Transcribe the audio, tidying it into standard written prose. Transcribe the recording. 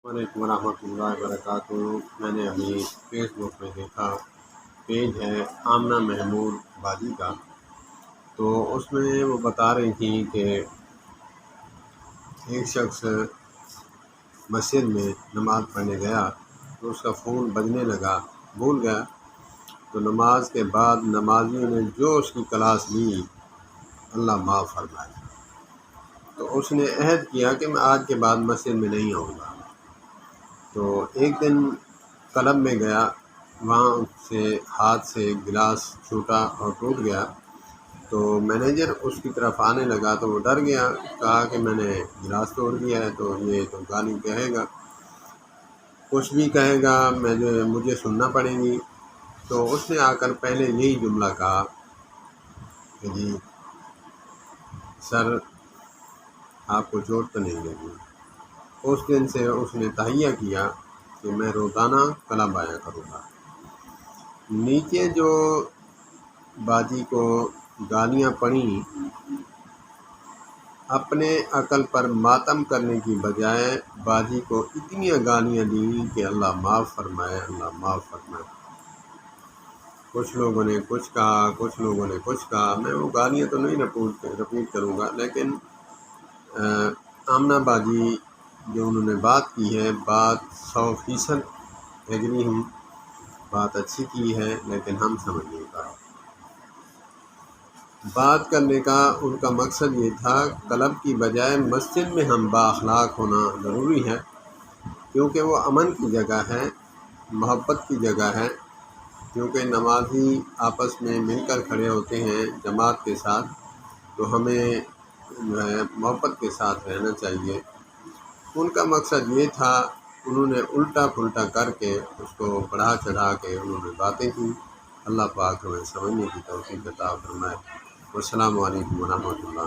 وعلیکم ورحمۃ اللہ وبرکاتہ۔ میں نے ابھی فیس بک پہ دیکھا، پیج ہے آمنہ محمود باجی کا، تو اس میں وہ بتا رہی تھیں کہ ایک شخص مسجد میں نماز پڑھنے گیا تو اس کا فون بجنے لگا، بھول گیا، تو نماز کے بعد نمازیوں نے جو اس کی کلاس لی اللہ معاف فرمائے، تو اس نے عہد کیا کہ میں آج کے بعد مسجد میں نہیں آؤں گا۔ تو ایک دن کلب میں گیا، وہاں سے ہاتھ سے گلاس چھوٹا اور ٹوٹ گیا، تو مینیجر اس کی طرف آنے لگا تو وہ ڈر گیا، کہا کہ میں نے گلاس توڑ دیا ہے تو یہ تو گالی کہے گا، کچھ بھی کہے گا، مجھے سننا پڑے گی۔ تو اس نے آ کر پہلے یہی جملہ کہا کہ جی سر آپ کو چوٹ تو نہیں لگی۔ اس دن سے اس نے تہیہ کیا کہ میں روزانہ کلب آیا کروں گا۔ نیچے جو باجی کو گالیاں پڑیں، اپنے عقل پر ماتم کرنے کی بجائے باجی کو اتنی گالیاں دیں کہ اللہ معاف فرمائے، اللہ معاف فرمائے۔ کچھ لوگوں نے کچھ کہا، کچھ لوگوں نے کچھ کہا، میں وہ گالیاں تو نہیں رپیٹ کروں گا، لیکن آمنہ باجی جو انہوں نے بات کی ہے، بات 100% ایگری ہوں، بات اچھی کی ہے، لیکن ہم سمجھ نہیں پائے۔ بات کرنے کا ان کا مقصد یہ تھا، کلب کی بجائے مسجد میں ہم بااخلاق ہونا ضروری ہے، کیونکہ وہ امن کی جگہ ہے، محبت کی جگہ ہے، کیونکہ نمازی آپس میں مل کر کھڑے ہوتے ہیں جماعت کے ساتھ، تو ہمیں جو ہے محبت کے ساتھ رہنا چاہیے۔ ان کا مقصد یہ تھا، انہوں نے الٹا پھلٹا کر کے اس کو بڑھا چڑھا کے انہوں نے باتیں کی۔ اللہ پاک ہمیں سمجھنے کی توفیق عطا فرمائے۔ والسلام علیکم ورحمۃ اللہ۔